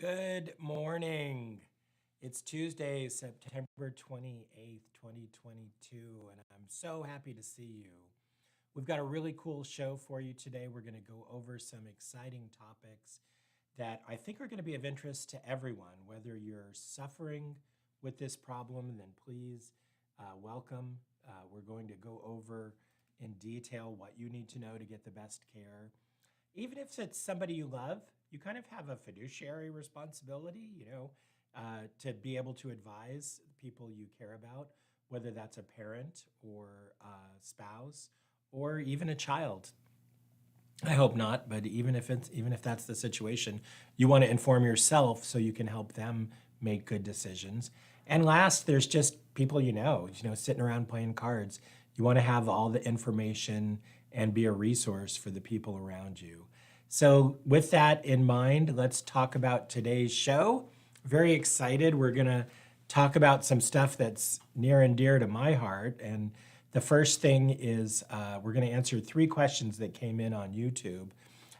Good morning. It's Tuesday, September 28th, 2022, and I'm so happy to see you. We've got a really cool show for you today. We're going to go over some exciting topics that I think are going to be of interest to everyone. Whether you're suffering with this problem, then please welcome. We're going to go over in detail what you need to know to get the best care. Even if it's somebody you love, you kind of have a fiduciary responsibility, to be able to advise people you care about, whether that's a parent or a spouse or even a child. I hope not, but even if that's the situation, you want to inform yourself so you can help them make good decisions. And last, there's just people sitting around playing cards. You want to have all the information and be a resource for the people around you. So with that in mind, let's talk about today's show. Very excited. We're going to talk about some stuff that's near and dear to my heart. And the first thing is we're going to answer 3 questions that came in on YouTube.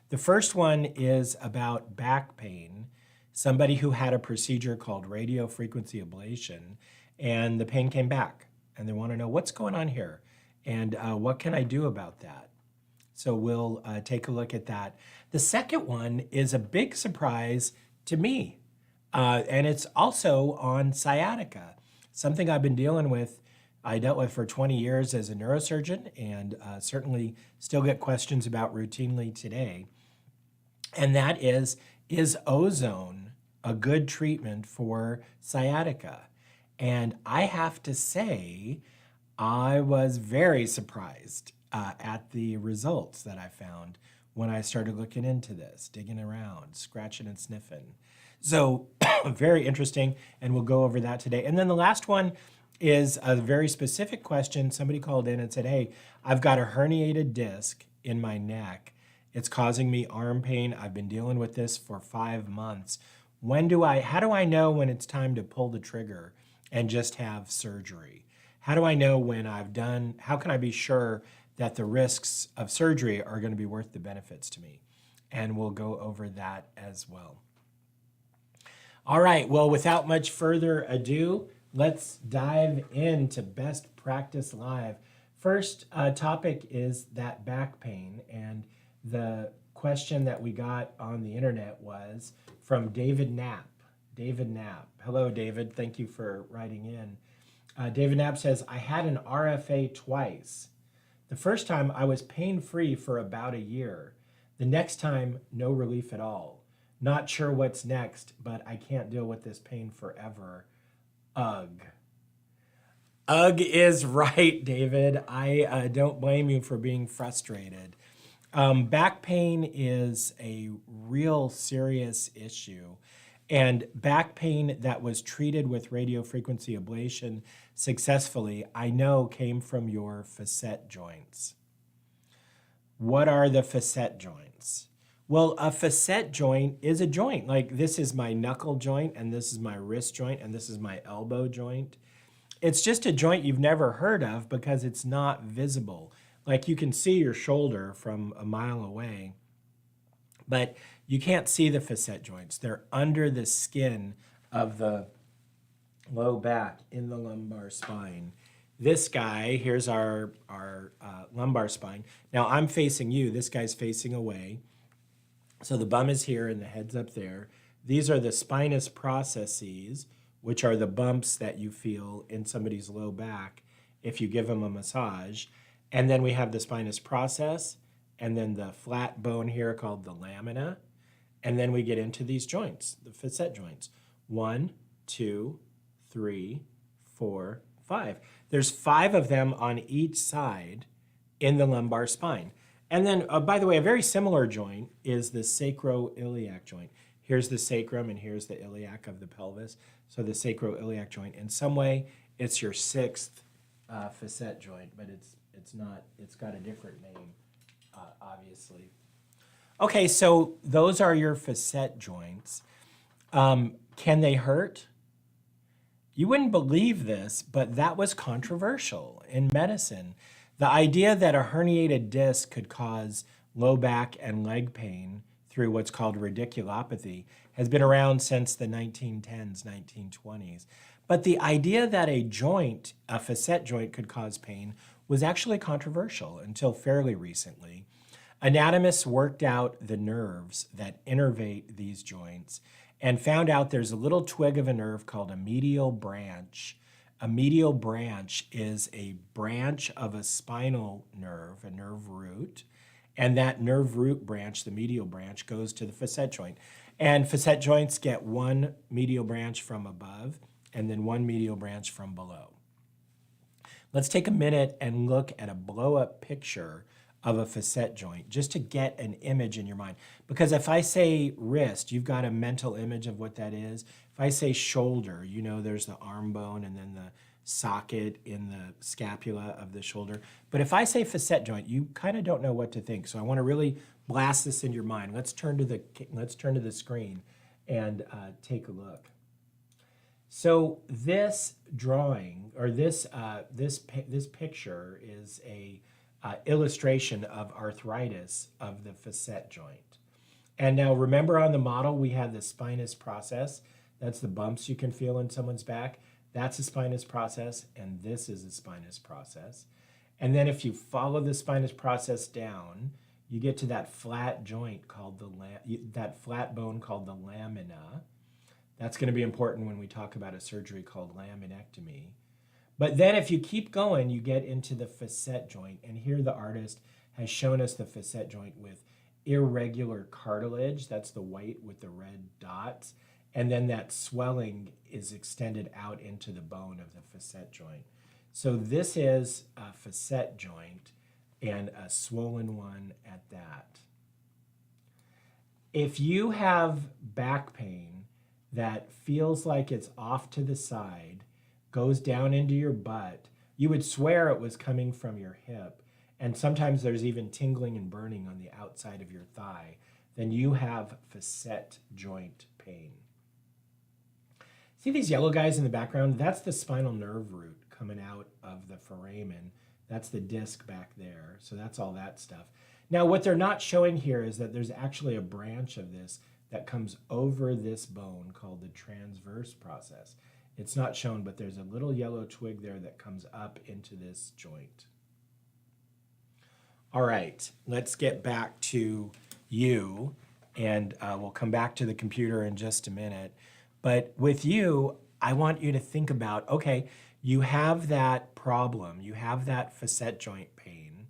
The first one is about back pain. Somebody who had a procedure called radio frequency ablation, and the pain came back. And they want to know what's going on here and what can I do about that? So we'll take a look at that. The second one is a big surprise to me, and it's also on sciatica, something I've been dealing with. I dealt with for 20 years as a neurosurgeon, and certainly still get questions about routinely today. And that is ozone a good treatment for sciatica? And I have to say, I was very surprised at the results that I found when I started looking into this, digging around, scratching and sniffing. So very interesting, and we'll go over that today. And then the last one is a very specific question. Somebody called in and said, hey, I've got a herniated disc in my neck. It's causing me arm pain. I've been dealing with this for 5 months. How do I know when it's time to pull the trigger and just have surgery? How do I know when how can I be sure that the risks of surgery are going to be worth the benefits to me? And we'll go over that as well. All right, well, without much further ado, let's dive into Best Practice Live. First topic is that back pain, and the question that we got on the internet was from David Knapp. David Knapp. Hello, David. Thank you for writing in. David Knapp says, I had an RFA twice. The first time I was pain-free for about a year. The next time, no relief at all. Not sure what's next, but I can't deal with this pain forever. Ugh. Ugh is right, David. I don't blame you for being frustrated. Back pain is a real serious issue. And back pain that was treated with radiofrequency ablation successfully, I know, came from your facet joints. What are the facet joints? Well, a facet joint is a joint. Like, this is my knuckle joint, and this is my wrist joint, and this is my elbow joint. It's just a joint you've never heard of because it's not visible. Like, you can see your shoulder from a mile away, but you can't see the facet joints. They're under the skin of the low back in the lumbar spine. This guy, here's our lumbar spine. Now I'm facing you, this guy's facing away. So the bum is here and the head's up there. These are the spinous processes, which are the bumps that you feel in somebody's low back if you give them a massage. And then we have the spinous process, and then the flat bone here called the lamina. And then we get into these joints, the facet joints. 1, 2, 3, 4, 5. There's 5 of them on each side in the lumbar spine. And then, by the way, a very similar joint is the sacroiliac joint. Here's the sacrum and here's the iliac of the pelvis. So the sacroiliac joint. In some way, it's your 6th facet joint, but it's not. It's got a different name, obviously. Okay, so those are your facet joints. Can they hurt? You wouldn't believe this, but that was controversial in medicine. The idea that a herniated disc could cause low back and leg pain through what's called radiculopathy has been around since the 1910s, 1920s. But the idea that a joint, a facet joint, could cause pain was actually controversial until fairly recently. Anatomists worked out the nerves that innervate these joints and found out there's a little twig of a nerve called a medial branch. A medial branch is a branch of a spinal nerve, a nerve root, and that nerve root branch, the medial branch, goes to the facet joint. And facet joints get one medial branch from above and then one medial branch from below. Let's take a minute and look at a blow-up picture of a facet joint just to get an image in your mind. Because if I say wrist, you've got a mental image of what that is. If I say shoulder, you know there's the arm bone and then the socket in the scapula of the shoulder. But if I say facet joint, you kind of don't know what to think. So I want to really blast this in your mind. Let's turn to the screen and take a look. So this drawing, or this picture, is a illustration of arthritis of the facet joint. And now remember, on the model we have the spinous process. That's the bumps you can feel in someone's back. That's a spinous process, and this is a spinous process. And then if you follow the spinous process down, you get to that flat joint called that flat bone called the lamina. That's going to be important when we talk about a surgery called laminectomy. But then if you keep going, you get into the facet joint. And here the artist has shown us the facet joint with irregular cartilage. That's the white with the red dots. And then that swelling is extended out into the bone of the facet joint. So this is a facet joint, and a swollen one at that. If you have back pain that feels like it's off to the side, goes down into your butt, you would swear it was coming from your hip, and sometimes there's even tingling and burning on the outside of your thigh, then you have facet joint pain. See these yellow guys in the background? That's the spinal nerve root coming out of the foramen. That's the disc back there. So that's all that stuff. Now what they're not showing here is that there's actually a branch of this that comes over this bone called the transverse process. It's not shown, but there's a little yellow twig there that comes up into this joint. All right, let's get back to you, and we'll come back to the computer in just a minute. But with you, I want you to think about, okay, you have that problem, you have that facet joint pain,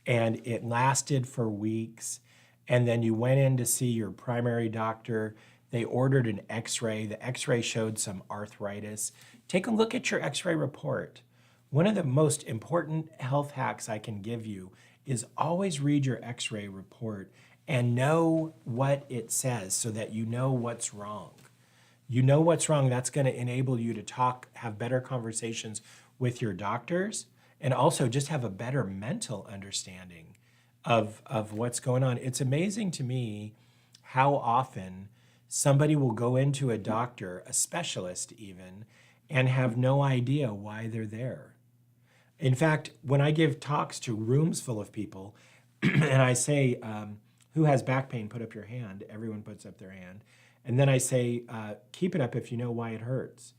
and it lasted for weeks, and then you went in to see your primary doctor. They ordered an x-ray. The x-ray showed some arthritis. Take a look at your x-ray report. One of the most important health hacks I can give you is always read your x-ray report and know what it says so that you know what's wrong. You know what's wrong. That's going to enable you to have better conversations with your doctors, and also just have a better mental understanding of what's going on. It's amazing to me how often somebody will go into a doctor, a specialist even, and have no idea why they're there. In fact, when I give talks to rooms full of people and I say, who has back pain, put up your hand, everyone puts up their hand. And then I say, keep it up if you know why it hurts.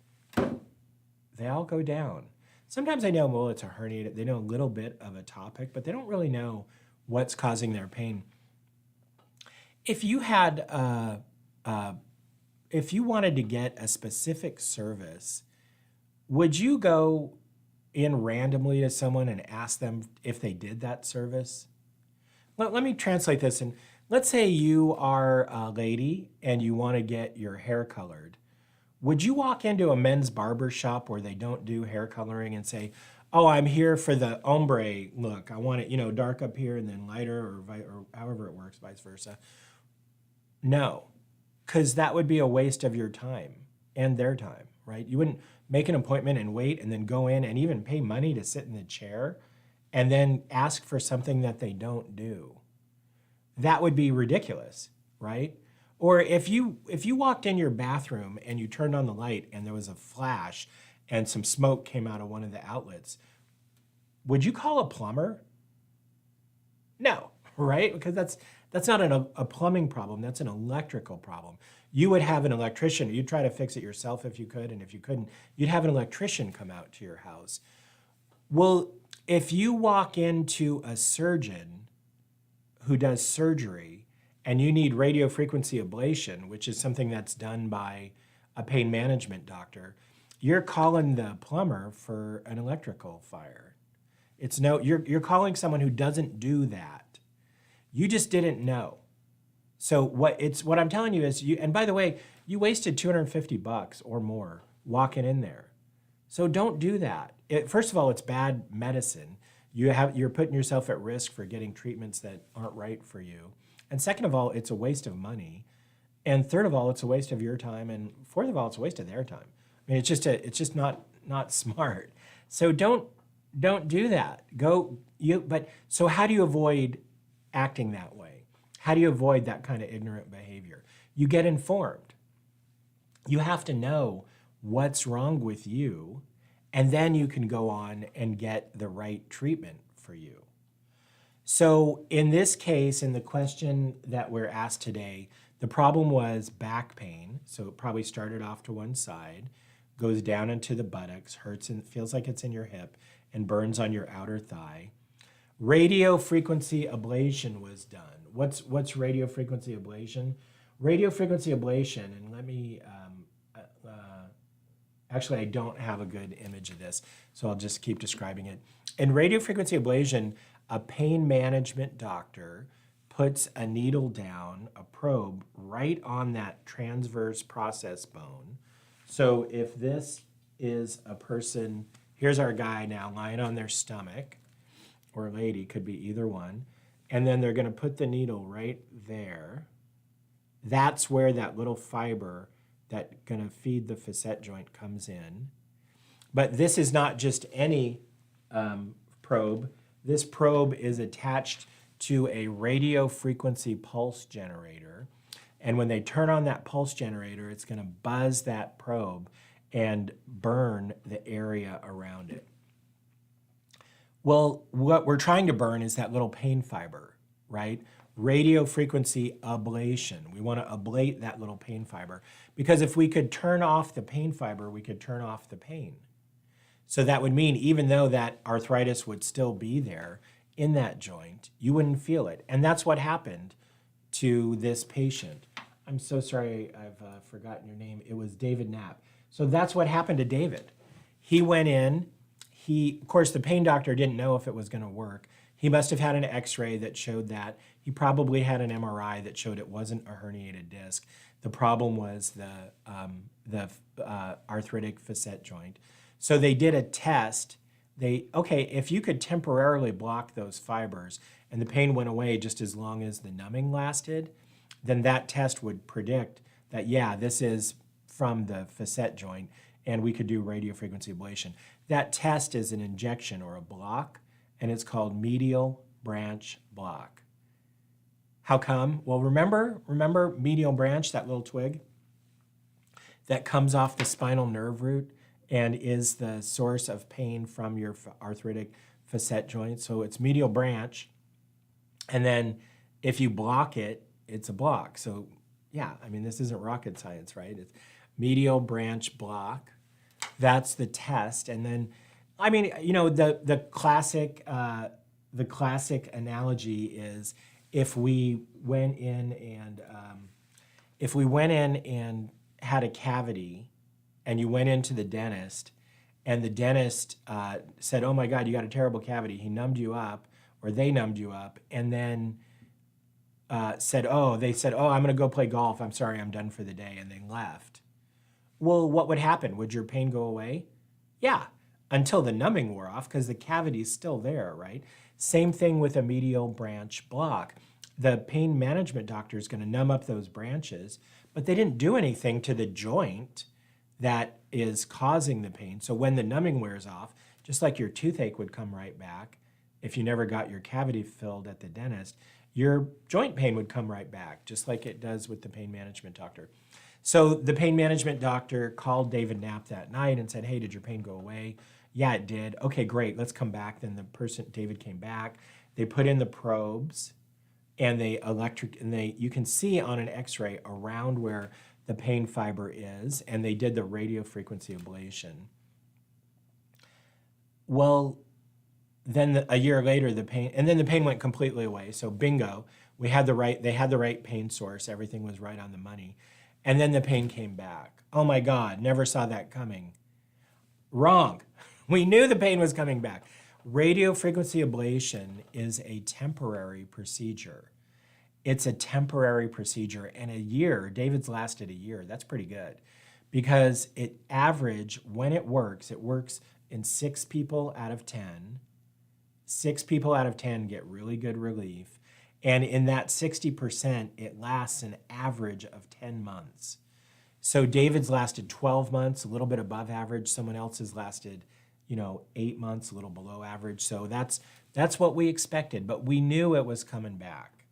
They all go down. Sometimes I know, well, it's a herniated. They know a little bit of a topic, but they don't really know what's causing their pain. If you had, if you wanted to get a specific service, would you go in randomly to someone and ask them if they did that service? Let me translate this. And let's say you are a lady and you want to get your hair colored. Would you walk into a men's barber shop where they don't do hair coloring and say, oh, I'm here for the ombre look. I want it, dark up here and then lighter, or however it works, vice versa? No, because that would be a waste of your time and their time, right? You wouldn't make an appointment and wait and then go in and even pay money to sit in the chair and then ask for something that they don't do. That would be ridiculous, right? Or if you walked in your bathroom and you turned on the light and there was a flash and some smoke came out of one of the outlets, would you call a plumber? No, right? Because That's not a plumbing problem, that's an electrical problem. You would have an electrician, you'd try to fix it yourself if you could, and if you couldn't, you'd have an electrician come out to your house. Well, if you walk into a surgeon who does surgery and you need radiofrequency ablation, which is something that's done by a pain management doctor, you're calling the plumber for an electrical fire. You're calling someone who doesn't do that. You just didn't know. So what I'm telling you is and by the way, you wasted $250 or more walking in there. So don't do that. First of all, it's bad medicine. You're putting yourself at risk for getting treatments that aren't right for you. And second of all, it's a waste of money. And third of all, it's a waste of your time. And fourth of all, it's a waste of their time. I mean, it's just not smart. So don't do that. So how do you avoid acting that way? How do you avoid that kind of ignorant behavior? You get informed. You have to know what's wrong with you, and then you can go on and get the right treatment for you. So in this case, in the question that we're asked today, the problem was back pain. So it probably started off to one side, goes down into the buttocks, hurts and feels like it's in your hip, and burns on your outer thigh. Radio frequency ablation was done. What's radio frequency ablation? Radio frequency ablation, and let me, actually I don't have a good image of this, so I'll just keep describing it. In radio frequency ablation, a pain management doctor puts a needle down, a probe, right on that transverse process bone. So if this is a person, here's our guy now lying on their stomach, or lady, could be either one, and then they're gonna put the needle right there. That's where that little fiber that's gonna feed the facet joint comes in. But this is not just any probe. This probe is attached to a radio frequency pulse generator. And when they turn on that pulse generator, it's gonna buzz that probe and burn the area around it. Well, what we're trying to burn is that little pain fiber, right? Radio frequency ablation. We want to ablate that little pain fiber, because if we could turn off the pain fiber, we could turn off the pain. So that would mean even though that arthritis would still be there in that joint, you wouldn't feel it. And that's what happened to this patient. I'm so sorry, I've forgotten your name. It was David Knapp. So that's what happened to David. He went in. Of course, the pain doctor didn't know if it was going to work. He must have had an x-ray that showed that. He probably had an MRI that showed it wasn't a herniated disc. The problem was the arthritic facet joint. So they did a test. If you could temporarily block those fibers and the pain went away just as long as the numbing lasted, then that test would predict that, yeah, this is from the facet joint, and we could do radiofrequency ablation. That test is an injection or a block, and it's called medial branch block. How come? Well, remember medial branch, that little twig that comes off the spinal nerve root and is the source of pain from your arthritic facet joint. So it's medial branch, and then if you block it, it's a block. So yeah, I mean, this isn't rocket science, right? It's medial branch block. That's the test. And then, I mean, you know, the classic analogy is if we went in and had a cavity, and you went into the dentist, and the dentist said, "Oh my God, you got a terrible cavity." He numbed you up, or they numbed you up, and then said, "Oh, I'm going to go play golf. I'm sorry, I'm done for the day," and they left. Well, what would happen? Would your pain go away? Yeah, until the numbing wore off, because the cavity's still there, right? Same thing with a medial branch block. The pain management doctor is going to numb up those branches, but they didn't do anything to the joint that is causing the pain. So when the numbing wears off, just like your toothache would come right back, if you never got your cavity filled at the dentist, your joint pain would come right back, just like it does with the pain management doctor. So the pain management doctor called David Knapp that night and said, "Hey, did your pain go away?" "Yeah, it did." "Okay, great, let's come back." Then David came back. They put in the probes, and you can see on an x-ray around where the pain fiber is, and they did the radio frequency ablation. Well, then a year later, the pain went completely away. So bingo, they had the right pain source. Everything was right on the money. And then the pain came back. Oh my God, never saw that coming. Wrong. We knew the pain was coming back. Radio frequency ablation is a temporary procedure. It's a temporary procedure, and David's lasted a year. That's pretty good because when it works in 6 people out of 10. 6 people out of 10 get really good relief. And in that 60%, it lasts an average of 10 months. So David's lasted 12 months, a little bit above average. Someone else has lasted, 8 months, a little below average. So that's what we expected, but we knew it was coming back.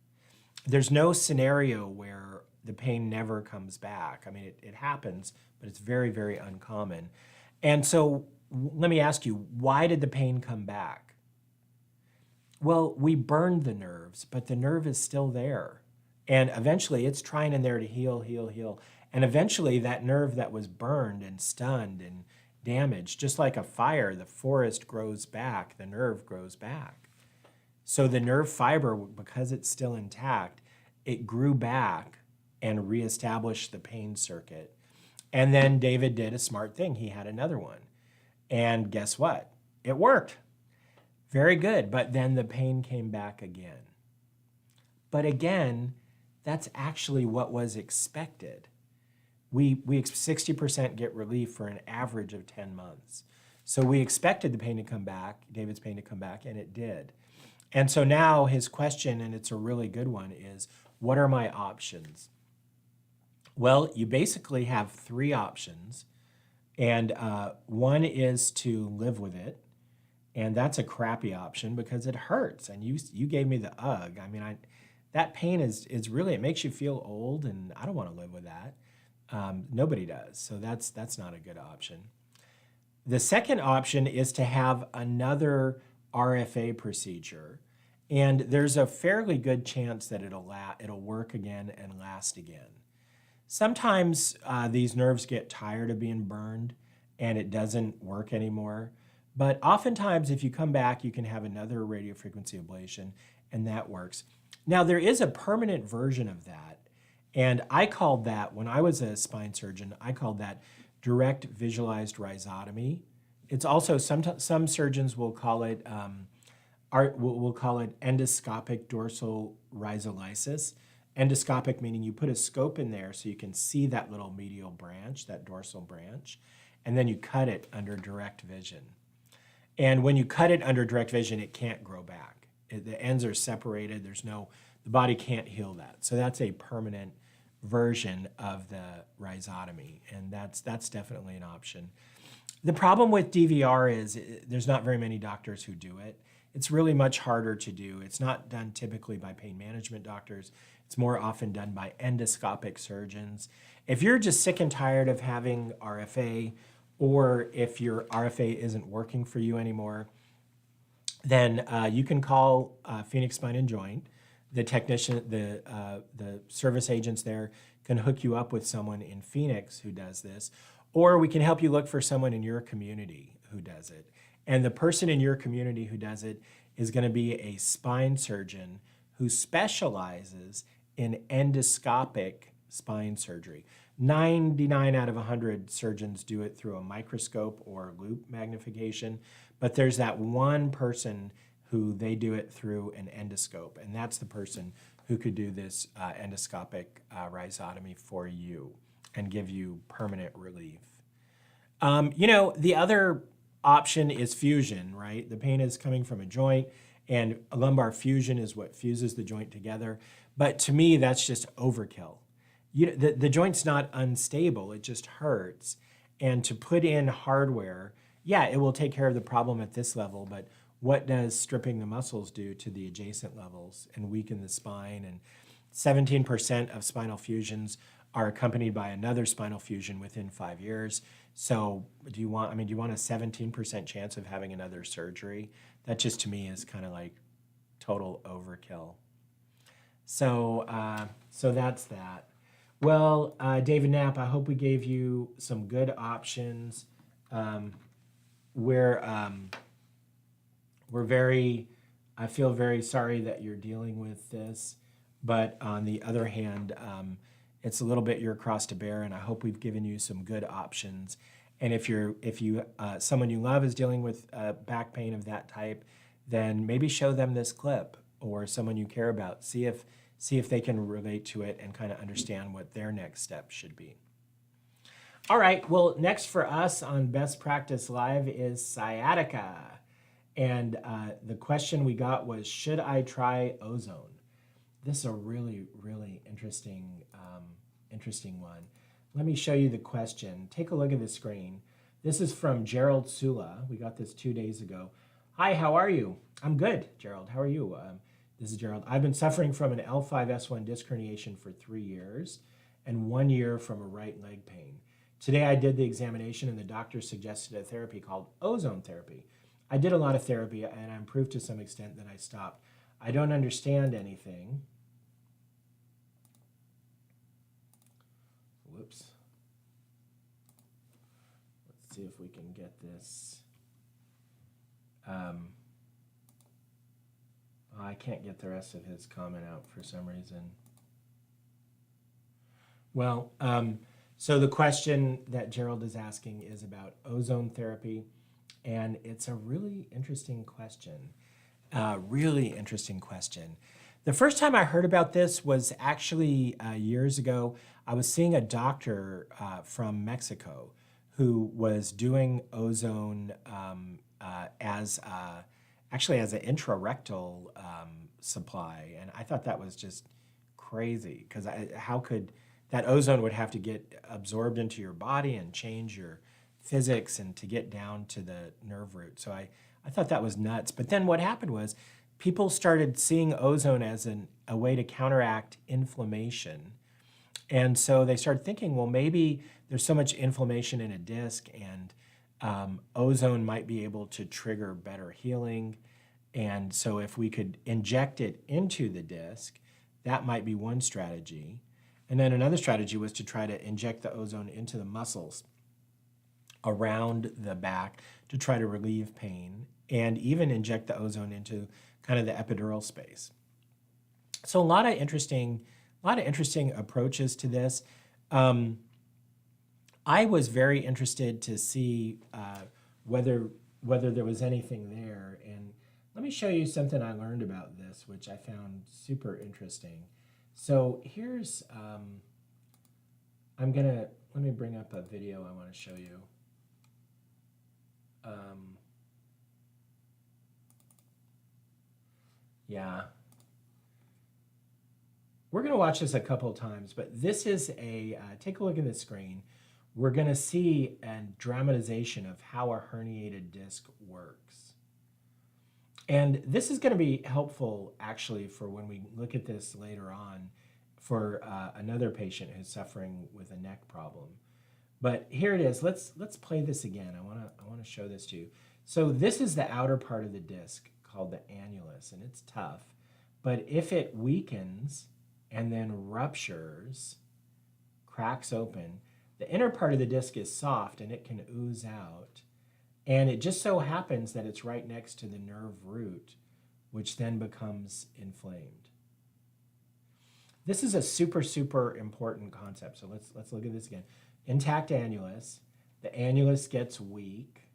There's no scenario where the pain never comes back. I mean, it happens, but it's very, very uncommon. And so let me ask you, why did the pain come back? Well, we burned the nerves, but the nerve is still there. And eventually it's trying in there to heal. And eventually that nerve that was burned and stunned and damaged, just like a fire, the forest grows back, the nerve grows back. So the nerve fiber, because it's still intact, it grew back and reestablished the pain circuit. And then David did a smart thing. He had another one. And guess what? It worked. Very good. But then the pain came back again. But again, that's actually what was expected. We 60% get relief for an average of 10 months. So we expected the pain to come back, David's pain to come back, and it did. And so now his question, and it's a really good one, is what are my options? Well, you basically have 3 options. And one is to live with it. And that's a crappy option because it hurts. And you gave me the ugh. I mean, that pain is really, it makes you feel old, and I don't want to live with that. Nobody does. So that's not a good option. The second option is to have another RFA procedure. And there's a fairly good chance that it'll work again and last again. Sometimes these nerves get tired of being burned and it doesn't work anymore. But oftentimes, if you come back, you can have another radiofrequency ablation, and that works. Now, there is a permanent version of that, and I called that, when I was a spine surgeon, I called that direct visualized rhizotomy. It's also, some surgeons will call it we'll call it endoscopic dorsal rhizolysis. Endoscopic meaning you put a scope in there so you can see that little medial branch, that dorsal branch, and then you cut it under direct vision. And when you cut it under direct vision, it can't grow back. The ends are separated. The body can't heal that. So that's a permanent version of the rhizotomy, and that's definitely an option. The problem with DVR is there's not very many doctors who do it. It's really much harder to do. It's not done typically by pain management doctors. It's more often done by endoscopic surgeons. If you're just sick and tired of having RFA, or if your RFA isn't working for you anymore, then you can call Phoenix Spine and Joint. The technician, the service agents there can hook you up with someone in Phoenix who does this, or we can help you look for someone in your community who does it. And the person in your community who does it is going to be a spine surgeon who specializes in endoscopic spine surgery. 99 out of 100 surgeons do it through a microscope or loop magnification, but there's that one person who they do it through an endoscope, and that's the person who could do this endoscopic rhizotomy for you and give you permanent relief. The other option is fusion, right? The pain is coming from a joint, and a lumbar fusion is what fuses the joint together. But to me, that's just overkill. The joint's not unstable, it just hurts. And to put in hardware, yeah, it will take care of the problem at this level, but what does stripping the muscles do to the adjacent levels and weaken the spine? And 17% of spinal fusions are accompanied by another spinal fusion within 5 years. So do you want a 17% chance of having another surgery? That just to me is kind of like total overkill. So that's that. Well, David Knapp, I hope we gave you some good options. We're I feel very sorry that you're dealing with this, but on the other hand, it's a little bit your cross to bear, and I hope we've given you some good options. And if someone you love is dealing with back pain of that type, then maybe show them this clip, or someone you care about. See if they can relate to it and kind of understand what their next step should be. All right, well, next for us on Best Practice Live is sciatica. And the question we got was, should I try Ozone? This is a really, really interesting one. Let me show you the question. Take a look at the screen. This is from Gerald Sula. We got this 2 days ago. Hi, how are you? I'm good, Gerald. How are you? This is Gerald. I've been suffering from an L5-S1 disc herniation for 3 years and 1 year from a right leg pain. Today I did the examination and the doctor suggested a therapy called ozone therapy. I did a lot of therapy and I improved to some extent, then I stopped. I don't understand anything. Whoops. Let's see if we can get this. I can't get the rest of his comment out for some reason. Well, so the question that Gerald is asking is about ozone therapy, and it's a really interesting question. The first time I heard about this was actually years ago. I was seeing a doctor from Mexico who was doing ozone actually as an intrarectal supply, and I thought that was just crazy, because how could that ozone would have to get absorbed into your body and change your physics and to get down to the nerve root. So I thought that was nuts. But then what happened was people started seeing ozone as a way to counteract inflammation. And so they started thinking, well, maybe there's so much inflammation in a disc, and ozone might be able to trigger better healing. And so if we could inject it into the disc, that might be one strategy. And then another strategy was to try to inject the ozone into the muscles around the back to try to relieve pain, and even inject the ozone into kind of the epidural space. So a lot of interesting approaches to this. I was very interested to see whether there was anything there. And let me show you something I learned about this, which I found super interesting. So here's, let me bring up a video I want to show you. Yeah. We're going to watch this a couple of times, but this is take a look at the screen. We're going to see a dramatization of how a herniated disc works. And this is going to be helpful, actually, for when we look at this later on for another patient who's suffering with a neck problem. But here it is. Let's play this again. I want to show this to you. So this is the outer part of the disc called the annulus, and it's tough. But if it weakens and then ruptures, cracks open, the inner part of the disc is soft and it can ooze out. And it just so happens that it's right next to the nerve root, which then becomes inflamed. This is a super, super important concept. So let's look at this again. Intact annulus. The annulus gets weak.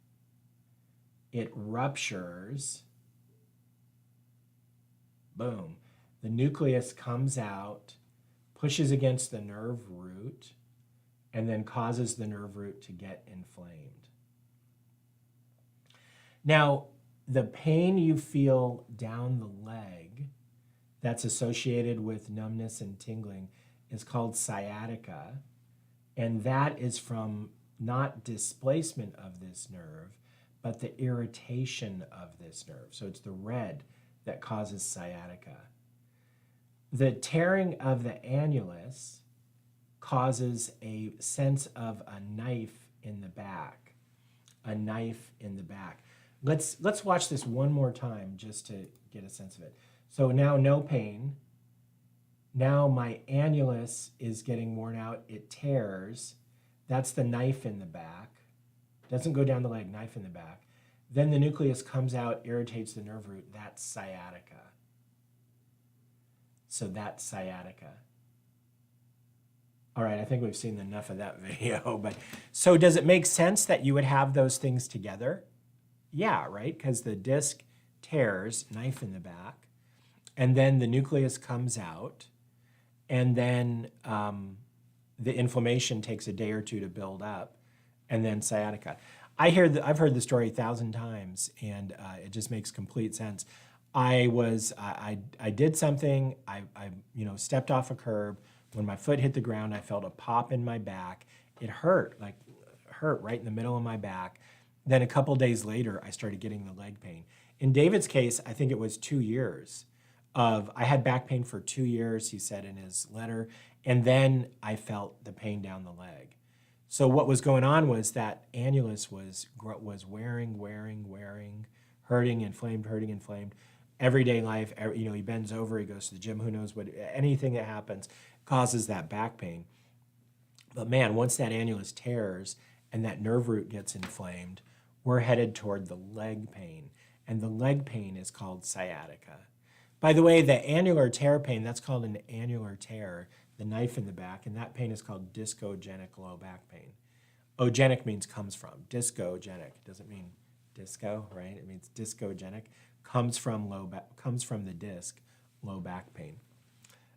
It ruptures. Boom. The nucleus comes out, pushes against the nerve root, and then causes the nerve root to get inflamed. Now, the pain you feel down the leg that's associated with numbness and tingling is called sciatica, and that is from not displacement of this nerve, but the irritation of this nerve. So it's the red that causes sciatica. The tearing of the annulus causes a sense of a knife in the back, a knife in the back. Let's watch this one more time just to get a sense of it. So now no pain, Now my annulus is getting worn out. It tears. That's the knife in the back. Doesn't go down the leg, knife in the back. Then the nucleus comes out, irritates the nerve root. That's sciatica. So that's sciatica. All right, I think we've seen enough of that video. But so does it make sense that you would have those things together? Yeah, right? Because the disc tears, knife in the back, and then the nucleus comes out, and then the inflammation takes a day or two to build up, and then sciatica. I've heard the story 1,000 times, and it just makes complete sense. I did something. I stepped off a curb. When my foot hit the ground, I felt a pop in my back. It hurt right in the middle of my back. Then a couple days later, I started getting the leg pain. In David's case, I think it was 2 years I had back pain for 2 years, he said in his letter, and then I felt the pain down the leg. So what was going on was that annulus was wearing, hurting, inflamed. Everyday life, he bends over, he goes to the gym, who knows what, anything that happens causes that back pain. But man, once that annulus tears and that nerve root gets inflamed, we're headed toward the leg pain. And the leg pain is called sciatica. By the way, the annular tear pain, that's called an annular tear, the knife in the back, and that pain is called discogenic low back pain. Ogenic means comes from. Discogenic doesn't mean disco, right? It means discogenic. Comes from the disc, low back pain.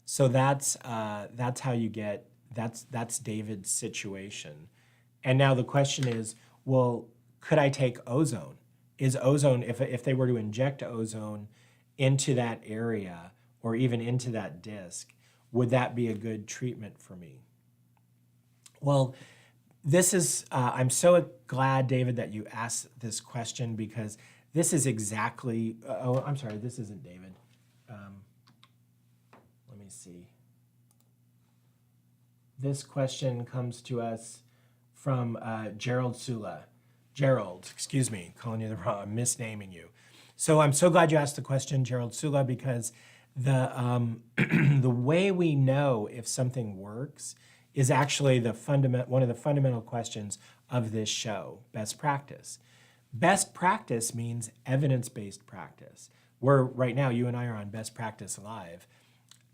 So that's how you get, that's David's situation. And now the question is, well, could I take ozone? Is ozone, if they were to inject ozone into that area or even into that disc, would that be a good treatment for me? Well, this is, I'm so glad, David, that you asked this question, because this is exactly, oh, I'm sorry, this isn't David. Let me see. This question comes to us from Gerald Sula. Gerald, excuse me, calling you the wrong, I'm misnaming you. So I'm so glad you asked the question, Gerald Sula, because the the way we know if something works is actually one of the fundamental questions of this show, best practice. Best practice means evidence-based practice. Right now, you and I are on Best Practice Live.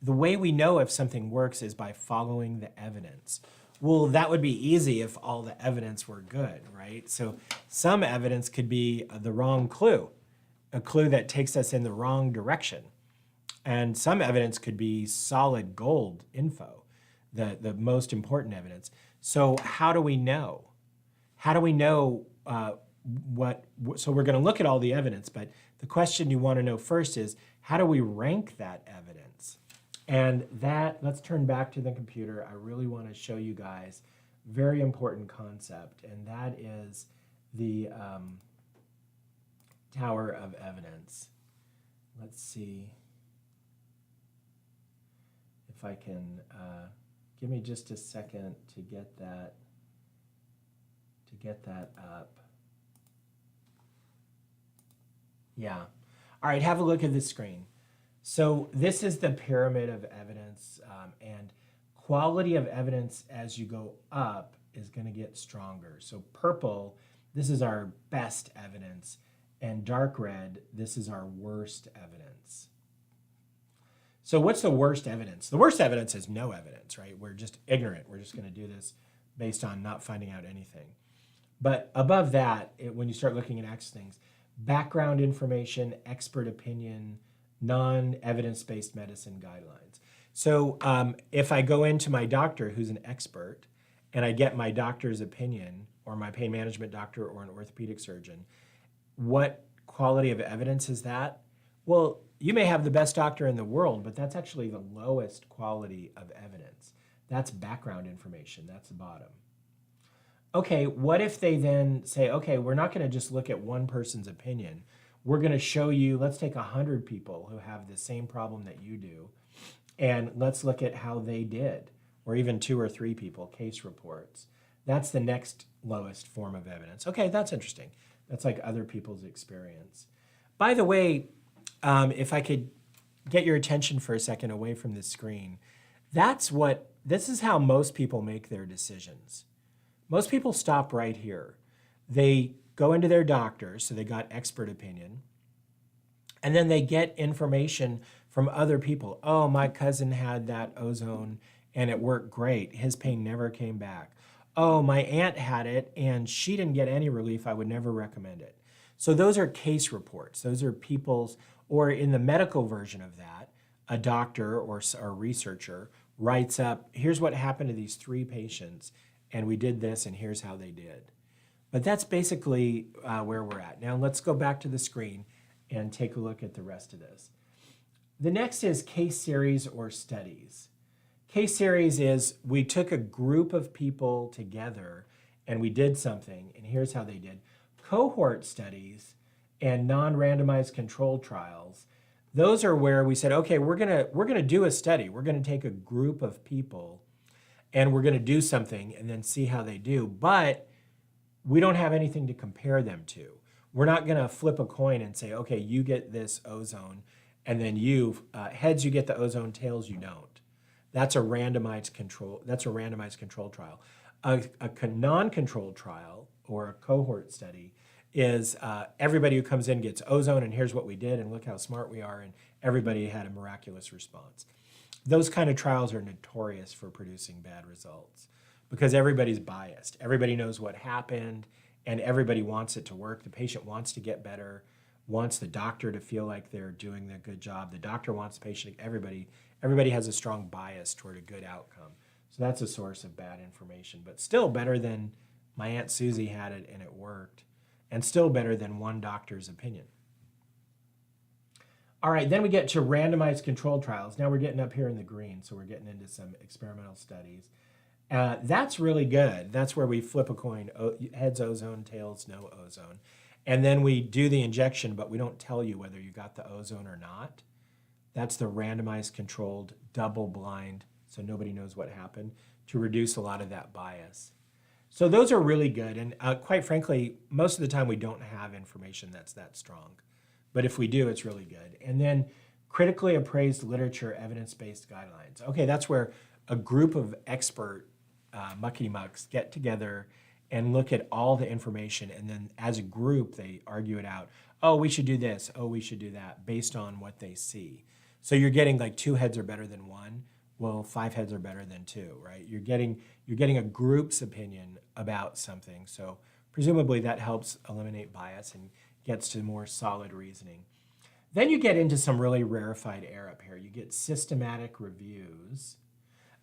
The way we know if something works is by following the evidence. Well, that would be easy if all the evidence were good, right? So some evidence could be the wrong clue, a clue that takes us in the wrong direction. And some evidence could be solid gold info, the most important evidence. So how do we know? How do we know so we're going to look at all the evidence, but the question you want to know first is, how do we rank that evidence? And let's turn back to the computer. I really want to show you guys a very important concept, and that is the Tower of Evidence. Let's see if I can, give me just a second to get that up. Yeah. All right, have a look at the screen. So this is the pyramid of evidence, and quality of evidence as you go up is going to get stronger. So purple, this is our best evidence, and dark red, this is our worst evidence. So what's the worst evidence? The worst evidence is no evidence, right? We're just ignorant. We're just going to do this based on not finding out anything. But above that, when you start looking at X things, background information, expert opinion, non-evidence-based medicine guidelines. So if I go into my doctor who's an expert and I get my doctor's opinion, or my pain management doctor or an orthopedic surgeon, what quality of evidence is that? Well, you may have the best doctor in the world, but that's actually the lowest quality of evidence. That's background information, that's the bottom. Okay, what if they then say, okay, we're not going to just look at one person's opinion. We're going to show you, let's take 100 people who have the same problem that you do, and let's look at how they did, or even 2 or 3 people, case reports. That's the next lowest form of evidence. Okay, that's interesting. That's like other people's experience. By the way, if I could get your attention for a second away from this screen, This is how most people make their decisions. Most people stop right here. They go into their doctor, so they got expert opinion, and then they get information from other people. Oh, my cousin had that ozone and it worked great. His pain never came back. Oh, my aunt had it and she didn't get any relief. I would never recommend it. So those are case reports. Those are people's, or in the medical version of that, a doctor or a researcher writes up, here's what happened to these 3 patients, and we did this, and here's how they did. But that's basically where we're at. Now let's go back to the screen and take a look at the rest of this. The next is case series or studies. Case series is we took a group of people together and we did something, and here's how they did. Cohort studies and non-randomized controlled trials, those are where we said, okay, we're gonna do a study. We're gonna take a group of people and we're gonna do something and then see how they do. But we don't have anything to compare them to. We're not gonna flip a coin and say, okay, you get this ozone, and then heads you get the ozone, tails you don't. That's a randomized control. That's a randomized control trial. A non-controlled trial or a cohort study is everybody who comes in gets ozone, and here's what we did, and look how smart we are, and everybody had a miraculous response. Those kind of trials are notorious for producing bad results because everybody's biased. Everybody knows what happened, and everybody wants it to work. The patient wants to get better, wants the doctor to feel like they're doing a good job. The doctor wants the patient, everybody has a strong bias toward a good outcome. So that's a source of bad information, but still better than my Aunt Susie had it and it worked, and still better than one doctor's opinion. All right, then we get to randomized controlled trials. Now we're getting up here in the green, so we're getting into some experimental studies. That's really good. That's where we flip a coin, heads ozone, tails no ozone. And then we do the injection, but we don't tell you whether you got the ozone or not. That's the randomized controlled double blind, so nobody knows what happened, to reduce a lot of that bias. So those are really good. And quite frankly, most of the time we don't have information that's that strong. But if we do, it's really good. And then critically appraised literature, evidence-based guidelines. Okay, that's where a group of expert muckety-mucks get together and look at all the information, and then as a group, they argue it out. Oh, we should do this. Oh, we should do that, based on what they see. So you're getting like 2 heads are better than 1. Well, 5 heads are better than 2, right? You're getting a group's opinion about something. So presumably that helps eliminate bias and gets to more solid reasoning. Then you get into some really rarefied air up here. You get systematic reviews.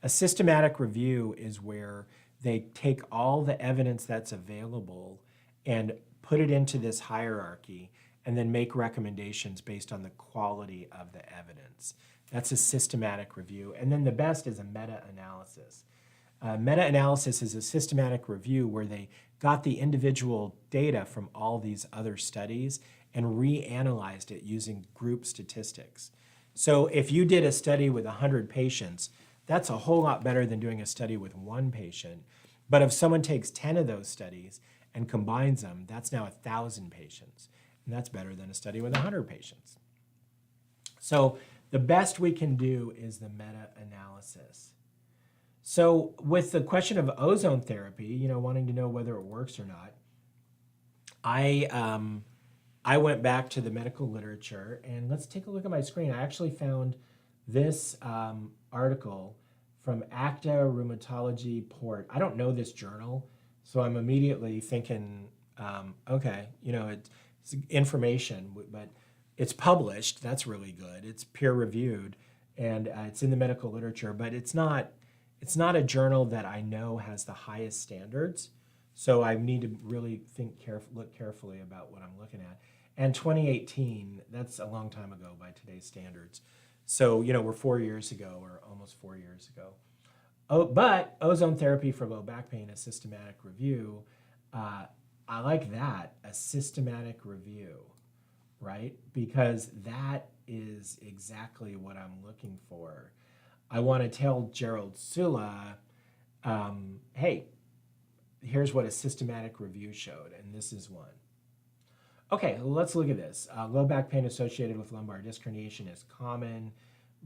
A systematic review is where they take all the evidence that's available and put it into this hierarchy and then make recommendations based on the quality of the evidence. That's a systematic review. And then the best is a meta-analysis. Meta-analysis is a systematic review where they got the individual data from all these other studies and reanalyzed it using group statistics. So if you did a study with 100 patients, that's a whole lot better than doing a study with 1 patient. But if someone takes 10 of those studies and combines them, that's now 1,000 patients. And that's better than a study with 100 patients. So the best we can do is the meta-analysis. So with the question of ozone therapy, wanting to know whether it works or not, I went back to the medical literature, and let's take a look at my screen. I actually found this article from Acta Rheumatology Port. I don't know this journal, so I'm immediately thinking, okay, it's information, but it's published. That's really good. It's peer-reviewed, and it's in the medical literature, but it's not a journal that I know has the highest standards. So I need to really look carefully about what I'm looking at. And 2018, that's a long time ago by today's standards. So, we're 4 years ago, or almost 4 years ago. Oh, but ozone therapy for low back pain, a systematic review. I like that, a systematic review, right? Because that is exactly what I'm looking for. I want to tell Gerald Sula, hey, here's what a systematic review showed, and this is one. Okay, let's look at this. Low back pain associated with lumbar disc herniation is common.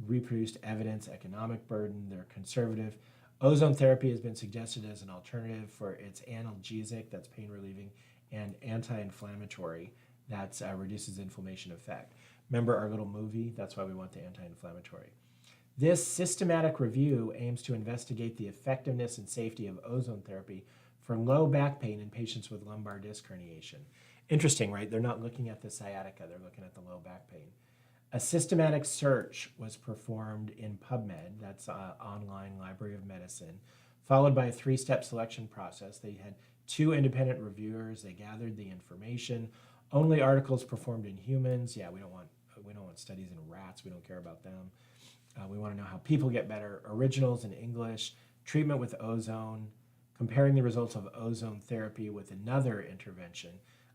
reproduced evidence, economic burden, they're conservative. Ozone therapy has been suggested as an alternative for its analgesic, that's pain relieving, and anti-inflammatory, that reduces inflammation effect. Remember our little movie? That's why we want the anti-inflammatory. This systematic review aims to investigate the effectiveness and safety of ozone therapy for low back pain in patients with lumbar disc herniation. Interesting, right? They're not looking at the sciatica, they're looking at the low back pain. A systematic search was performed in PubMed, that's online Library of Medicine, followed by a 3-step selection process. They had 2 independent reviewers, they gathered the information, only articles performed in humans. Yeah, we don't want studies in rats, we don't care about them. We want to know how people get better. Originals in English, treatment with ozone, comparing the results of ozone therapy with another intervention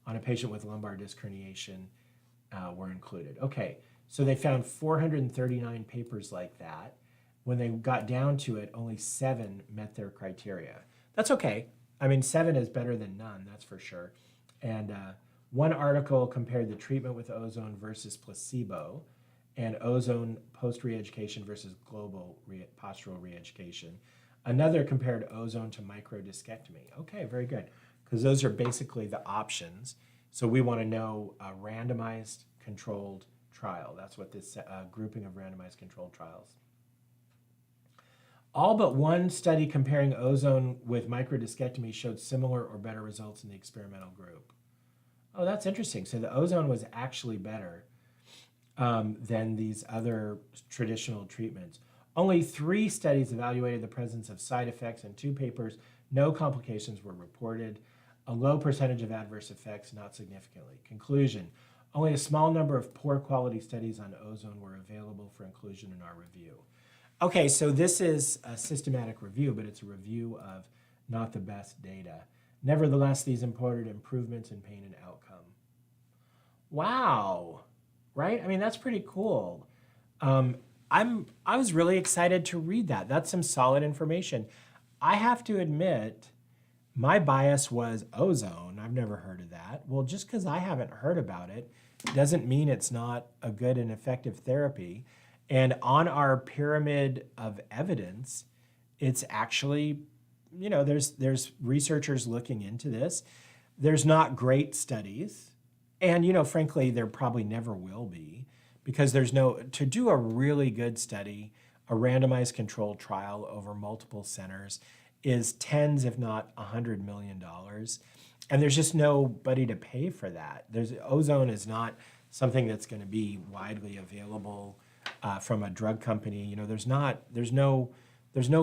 on a patient with lumbar disc herniation were included. Okay, so they found 439 papers like that. When they got down to it, only 7 met their criteria. That's okay. I mean, 7 is better than none, that's for sure. And one article compared the treatment with ozone versus placebo, and ozone post-re-education versus global postural re-education. Another compared ozone to microdiscectomy. Okay, very good, because those are basically the options. So we want to know a randomized controlled trial. That's what this grouping of randomized controlled trials. All but one study comparing ozone with microdiscectomy showed similar or better results in the experimental group. Oh, that's interesting. So the ozone was actually better than these other traditional treatments. Only 3 studies evaluated the presence of side effects. In 2 papers, no complications were reported. A low percentage of adverse effects, not significantly. Conclusion, only a small number of poor quality studies on ozone were available for inclusion in our review. Okay, so this is a systematic review, but it's a review of not the best data. Nevertheless, these imported improvements in pain and outcome. Wow. Right? I mean, that's pretty cool. I was really excited to read that. That's some solid information. I have to admit, my bias was ozone. I've never heard of that. Well, just because I haven't heard about it doesn't mean it's not a good and effective therapy. And on our pyramid of evidence, it's actually, there's researchers looking into this. There's not great studies. And, frankly, there probably never will be, because to do a really good study, a randomized controlled trial over multiple centers is tens, if not $100 million. And there's just nobody to pay for that. Ozone is not something that's going to be widely available from a drug company. There's no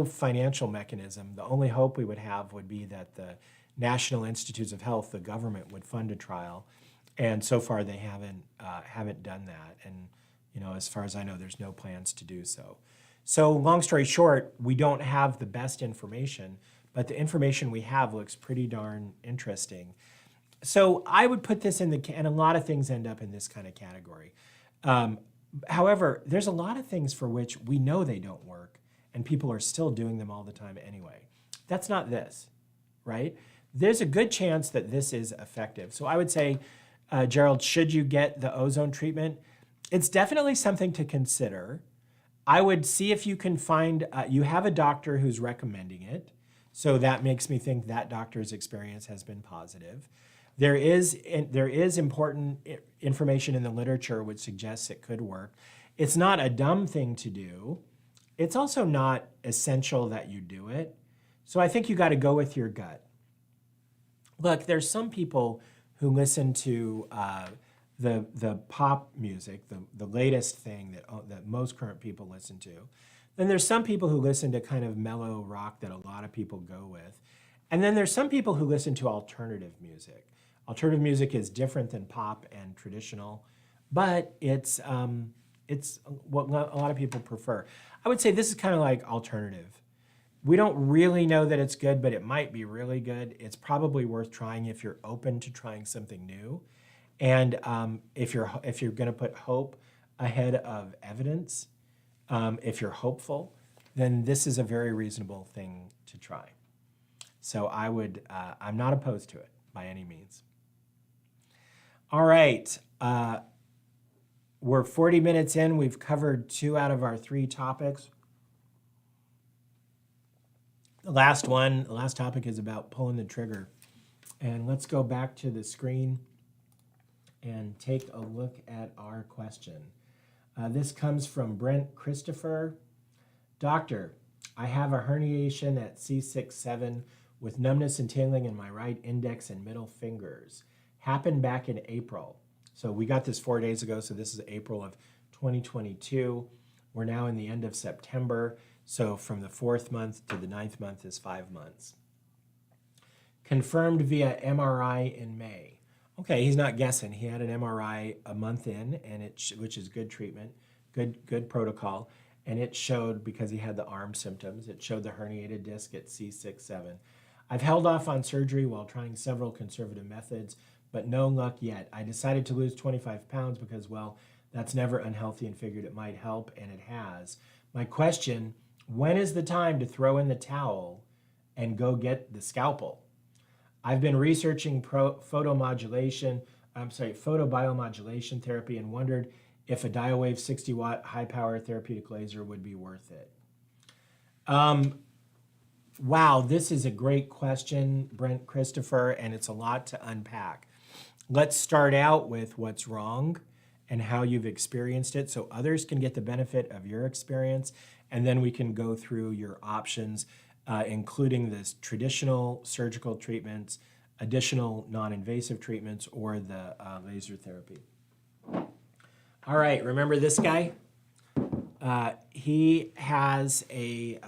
financial mechanism. The only hope we would have would be that the National Institutes of Health, the government, would fund a trial. And so far, they haven't done that. And as far as I know, there's no plans to do so. So long story short, we don't have the best information, but the information we have looks pretty darn interesting. So I would put this and a lot of things end up in this kind of category. However, there's a lot of things for which we know they don't work, and people are still doing them all the time anyway. That's not this, right? There's a good chance that this is effective. So I would say, Gerald, should you get the ozone treatment? It's definitely something to consider. I would see if you can find, you have a doctor who's recommending it. So that makes me think that doctor's experience has been positive. There is important information in the literature which suggests it could work. It's not a dumb thing to do. It's also not essential that you do it. So I think you got to go with your gut. Look, there's some people who listen to the pop music, the latest thing that most current people listen to. Then there's some people who listen to kind of mellow rock that a lot of people go with. And then there's some people who listen to alternative music. Alternative music is different than pop and traditional, but it's what a lot of people prefer. I would say this is kind of like alternative. We don't really know that it's good, but it might be really good. It's probably worth trying if you're open to trying something new. And if you're going to put hope ahead of evidence, if you're hopeful, then this is a very reasonable thing to try. So I'm not opposed to it by any means. All right. We're 40 minutes in. We've covered 2 out of our 3 topics. The last topic is about pulling the trigger. And let's go back to the screen and take a look at our question. This comes from Brent Christopher. Doctor, I have a herniation at C6-7 with numbness and tingling in my right index and middle fingers. Happened back in April. So we got this 4 days ago, so this is April of 2022. We're now in the end of September, so from the 4th month to the 9th month is 5 months. Confirmed via MRI in May. Okay, he's not guessing. He had an MRI a month in, and which is good treatment, good protocol, and it showed, because he had the arm symptoms, it showed the herniated disc at C6-7. I've held off on surgery while trying several conservative methods, but no luck yet. I decided to lose 25 pounds because, well, that's never unhealthy and figured it might help, and it has. My question, when is the time to throw in the towel and go get the scalpel? I've been researching photobiomodulation therapy and wondered if a Diawave 60-watt high-power therapeutic laser would be worth it. Wow, this is a great question, Brent Christopher, and it's a lot to unpack. Let's start out with what's wrong and how you've experienced it so others can get the benefit of your experience, and then we can go through your options, including the traditional surgical treatments, additional non-invasive treatments, or the laser therapy. All right, remember this guy? He has a,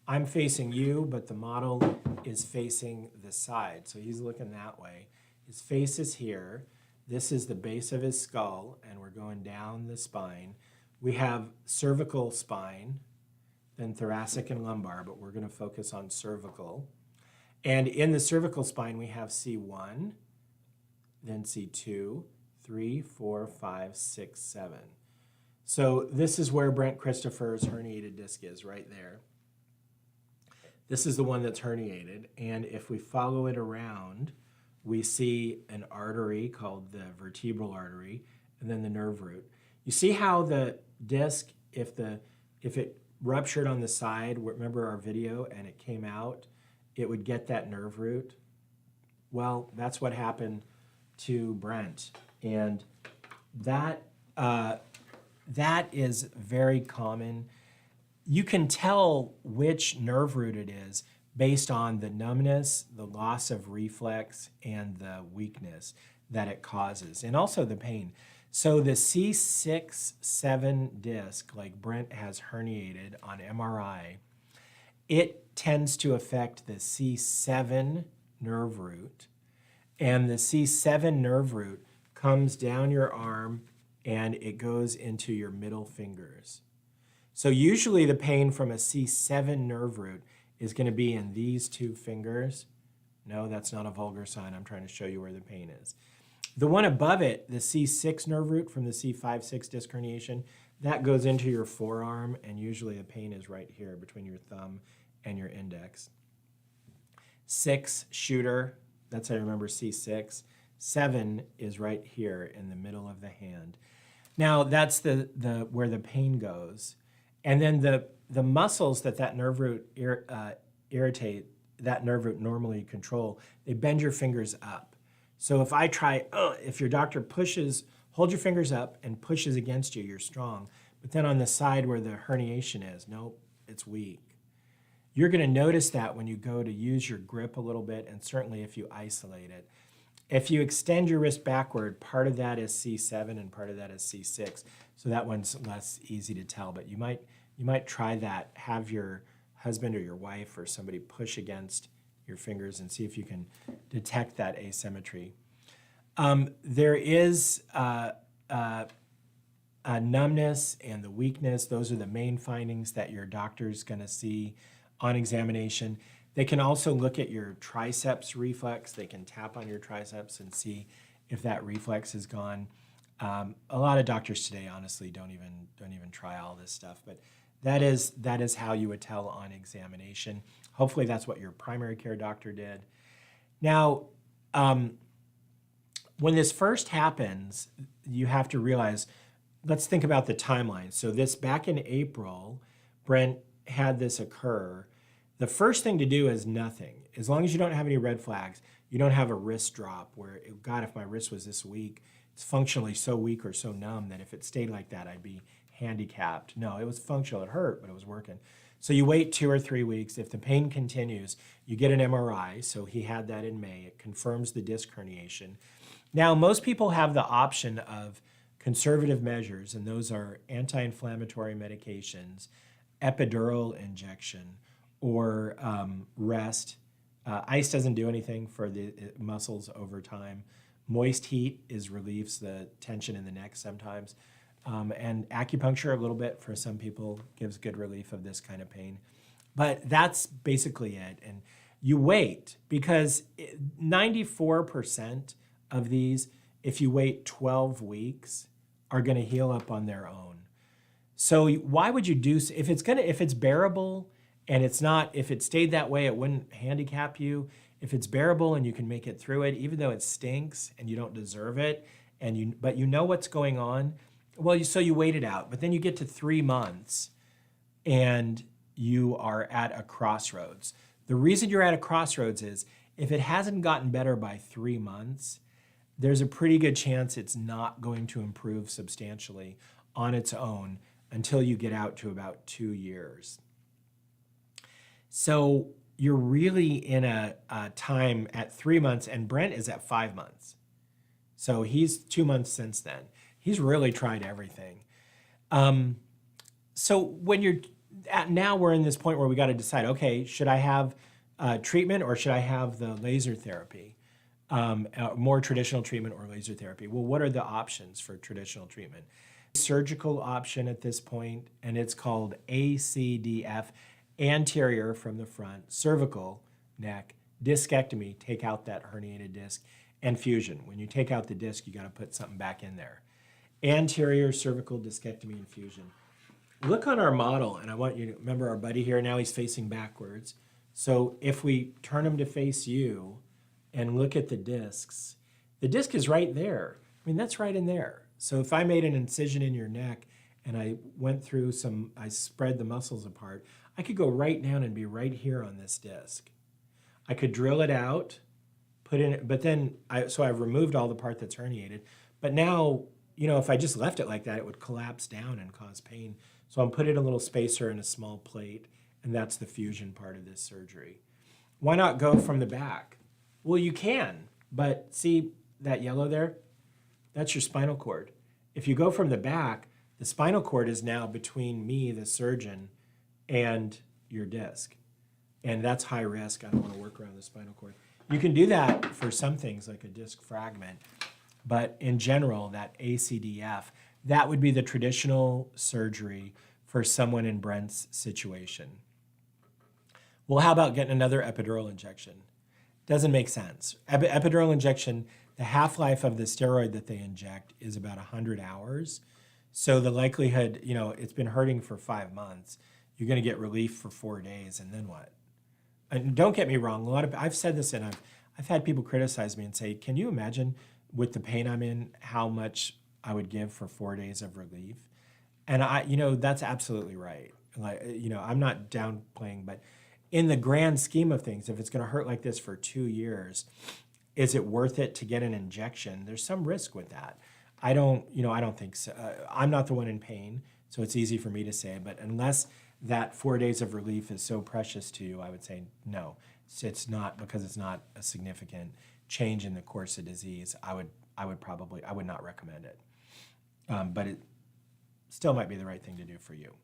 I'm facing you, but the model is facing the side. So he's looking that way. His face is here. This is the base of his skull, and we're going down the spine. We have cervical spine, then thoracic and lumbar, but we're going to focus on cervical. And in the cervical spine, we have C1, then C2, 3, 4, 5, 6, 7. So this is where Brent Christopher's herniated disc is, right there. This is the one that's herniated, and if we follow it around, we see an artery called the vertebral artery, and then the nerve root. You see how the disc, if it ruptured on the side, remember our video, and it came out, it would get that nerve root? Well, that's what happened to Brent, and that is very common. You can tell which nerve root it is based on the numbness, the loss of reflex, and the weakness that it causes, and also the pain. So the C6-7 disc, like Brent has herniated on MRI, it tends to affect the C7 nerve root, and the C7 nerve root comes down your arm and it goes into your middle fingers. So usually the pain from a C7 nerve root is going to be in these 2 fingers. No, that's not a vulgar sign. I'm trying to show you where the pain is. The one above it, the C6 nerve root from the C5-6 disc herniation, that goes into your forearm, and usually the pain is right here between your thumb and your index. 6 shooter, that's how I remember C6. 7 is right here in the middle of the hand. Now that's where the pain goes. And then the muscles that nerve root irritate, that nerve root normally control, they bend your fingers up. So if I try, if your doctor hold your fingers up and pushes against you, you're strong. But then on the side where the herniation is, nope, it's weak. You're going to notice that when you go to use your grip a little bit, and certainly if you isolate it. If you extend your wrist backward, part of that is C7 and part of that is C6. So that one's less easy to tell, but you might try that. Have your husband or your wife or somebody push against your fingers and see if you can detect that asymmetry. There is numbness and the weakness. Those are the main findings that your doctor's going to see on examination. They can also look at your triceps reflex. They can tap on your triceps and see if that reflex is gone. A lot of doctors today, honestly, don't even try all this stuff, but that is how you would tell on examination. Hopefully that's what your primary care doctor did. Now, When this first happens, you have to realize, let's think about the timeline. So this back in April, Brent had this occur. The first thing to do is nothing. As long as you don't have any red flags, you don't have a wrist drop where, God, if my wrist was this weak, it's functionally so weak or so numb that if it stayed like that, I'd be handicapped. No, it was functional. It hurt, but it was working. So you wait 2 or 3 weeks. If the pain continues, you get an MRI. So he had that in May. It confirms the disc herniation. Now, most people have the option of conservative measures, and those are anti-inflammatory medications, epidural injection, or rest. Ice doesn't do anything for the muscles over time. Moist heat relieves the tension in the neck sometimes. And acupuncture a little bit for some people gives good relief of this kind of pain. But that's basically it. And you wait because 94% of these, if you wait 12 weeks, are going to heal up on their own. So why would you do, if it's bearable and it's not, if it stayed that way, it wouldn't handicap you. If it's bearable and you can make it through it, even though it stinks and you don't deserve it, but you know what's going on, well, so you wait it out. But then you get to 3 months and you are at a crossroads. The reason you're at a crossroads is if it hasn't gotten better by 3 months, there's a pretty good chance it's not going to improve substantially on its own until you get out to about 2 years. So you're really in a time at 3 months, and Brent is at 5 months. So he's 2 months since then. He's really tried everything. So when you're now we're in this point where we got to decide, okay, should I have treatment or should I have the laser therapy? More traditional treatment or laser therapy. Well, what are the options for traditional treatment? Surgical option at this point, and it's called ACDF, anterior from the front, cervical, neck, discectomy, take out that herniated disc, and fusion. When you take out the disc, you got to put something back in there. Anterior cervical discectomy and fusion. Look on our model, and I want you to remember our buddy here, now he's facing backwards. So if we turn him to face you and look at the discs, the disc is right there. I mean, that's right in there. So if I made an incision in your neck and I went through I spread the muscles apart, I could go right down and be right here on this disc. I could drill it out, put in, but then, so I've removed all the part that's herniated, but now, if I just left it like that, it would collapse down and cause pain. So I'm putting a little spacer in a small plate, and that's the fusion part of this surgery. Why not go from the back? Well, you can, but see that yellow there? That's your spinal cord. If you go from the back, the spinal cord is now between me, the surgeon, and your disc. And that's high risk. I don't want to work around the spinal cord. You can do that for some things like a disc fragment, but in general, that ACDF, that would be the traditional surgery for someone in Brent's situation. Well, how about getting another epidural injection? Doesn't make sense. Epidural injection, the half-life of the steroid that they inject is about 100 hours. So the likelihood, it's been hurting for 5 months. You're going to get relief for 4 days, and then what? And don't get me wrong. I've said this, and I've had people criticize me and say, "Can you imagine with the pain I'm in how much I would give for 4 days of relief?" And that's absolutely right. I'm not downplaying, but in the grand scheme of things, if it's going to hurt like this for 2 years, is it worth it to get an injection? There's some risk with that. I don't think so. I'm not the one in pain, so it's easy for me to say, but unless that 4 days of relief is so precious to you, I would say no. It's not, because it's not a significant change in the course of disease. I would not recommend it. But it still might be the right thing to do for you.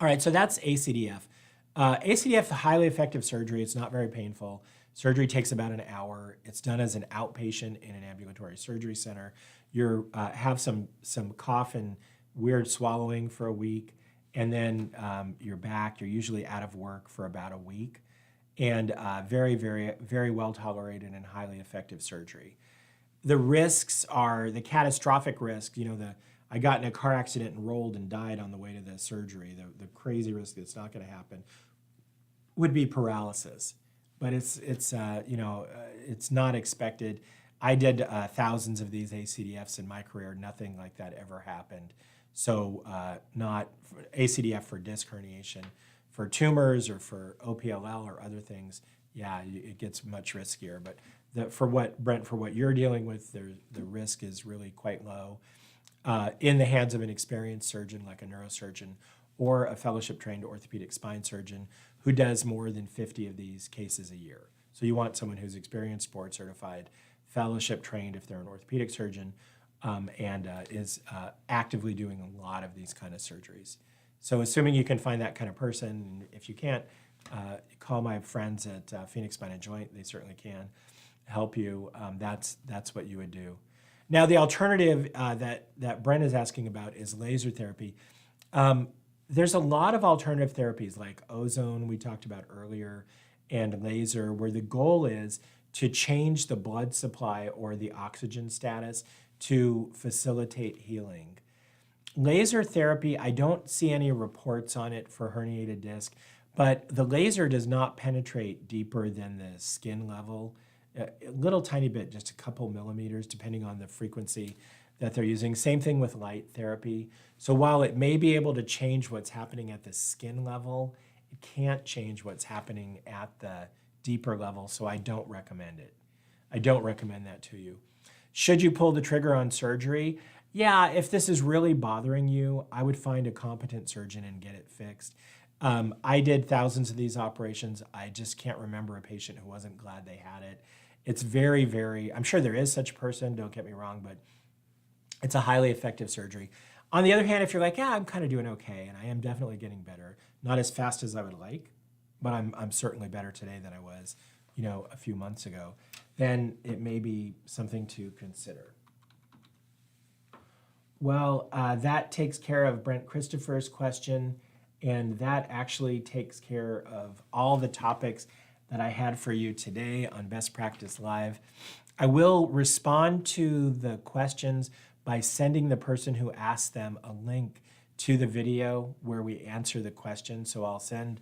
All right, so that's ACDF. ACDF, highly effective surgery. It's not very painful. Surgery takes about an hour. It's done as an outpatient in an ambulatory surgery center. You have some cough and weird swallowing for a week, and then you're back. You're usually out of work for about a week, and very, very, very well tolerated and highly effective surgery. The risks are the catastrophic risk. I got in a car accident and rolled and died on the way to the surgery. The crazy risk that's not going to happen would be paralysis, but it's not expected. I did thousands of these ACDFs in my career. Nothing like that ever happened. So not ACDF for disc herniation. For tumors or for OPLL or other things, yeah, it gets much riskier. But for what, Brent, for what you're dealing with, the risk is really quite low in the hands of an experienced surgeon like a neurosurgeon or a fellowship-trained orthopedic spine surgeon who does more than 50 of these cases a year. So you want someone who's experienced, board certified, fellowship-trained if they're an orthopedic surgeon, and is actively doing a lot of these kind of surgeries. So assuming you can find that kind of person, and if you can't, call my friends at Phoenix Spine and Joint. They certainly can help you. That's what you would do. Now, the alternative that Brent is asking about is laser therapy. There's a lot of alternative therapies like ozone we talked about earlier and laser, where the goal is to change the blood supply or the oxygen status to facilitate healing. Laser therapy, I don't see any reports on it for herniated disc, but the laser does not penetrate deeper than the skin level. A little tiny bit, just a couple millimeters, depending on the frequency that they're using. Same thing with light therapy. So while it may be able to change what's happening at the skin level, it can't change what's happening at the deeper level, so I don't recommend it. I don't recommend that to you. Should you pull the trigger on surgery? Yeah, if this is really bothering you, I would find a competent surgeon and get it fixed. I did thousands of these operations. I just can't remember a patient who wasn't glad they had it. It's very, very, I'm sure there is such a person, don't get me wrong, but it's a highly effective surgery. On the other hand, if you're like, yeah, I'm kind of doing okay, and I am definitely getting better, not as fast as I would like, but I'm certainly better today than I was, a few months ago, then it may be something to consider. Well, that takes care of Brent Christopher's question, and that actually takes care of all the topics that I had for you today on Best Practice Live. I will respond to the questions by sending the person who asked them a link to the video where we answer the question. So I'll send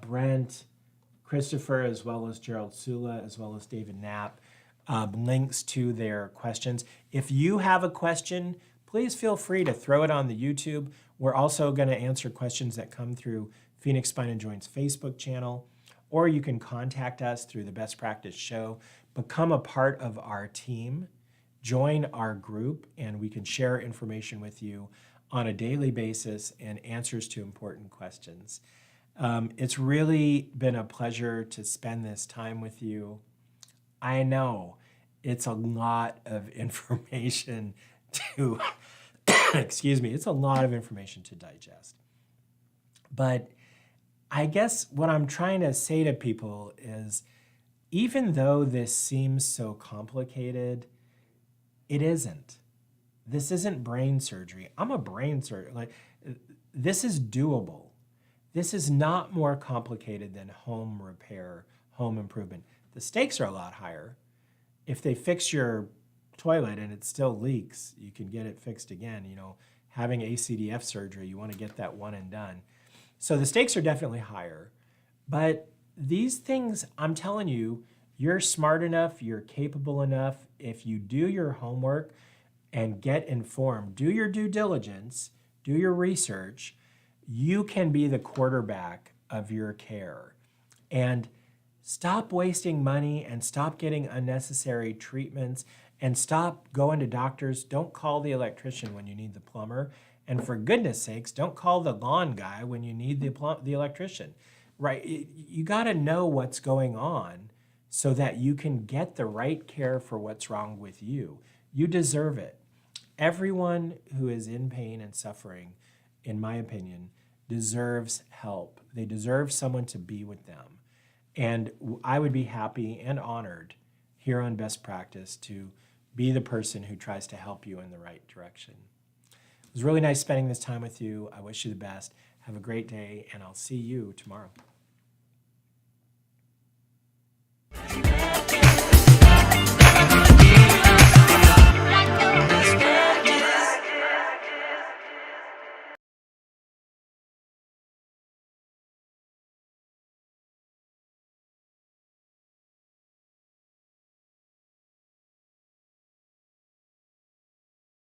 Brent, Christopher, as well as Gerald Sula, as well as David Knapp, links to their questions. If you have a question, please feel free to throw it on the YouTube. We're also going to answer questions that come through Phoenix Spine and Joint's Facebook channel, or you can contact us through the Best Practice Show. Become a part of our team, join our group, and we can share information with you on a daily basis and answers to important questions. It's really been a pleasure to spend this time with you. I know it's a lot of information to, excuse me, it's a lot of information to digest. But I guess what I'm trying to say to people is, even though this seems so complicated, it isn't. This isn't brain surgery. I'm a brain surgeon. This is doable. This is not more complicated than home repair, home improvement. The stakes are a lot higher. If they fix your toilet and it still leaks, you can get it fixed again. Having ACDF surgery, you want to get that one and done. So the stakes are definitely higher. But these things, I'm telling you, you're smart enough, you're capable enough. If you do your homework and get informed, do your due diligence, do your research, you can be the quarterback of your care. And stop wasting money and stop getting unnecessary treatments and stop going to doctors. Don't call the electrician when you need the plumber. And for goodness sakes, don't call the lawn guy when you need the electrician, right? You got to know what's going on so that you can get the right care for what's wrong with you. You deserve it. Everyone who is in pain and suffering, in my opinion, deserves help. They deserve someone to be with them. And I would be happy and honored here on Best Practice to be the person who tries to help you in the right direction. It was really nice spending this time with you. I wish you the best. Have a great day, and I'll see you tomorrow.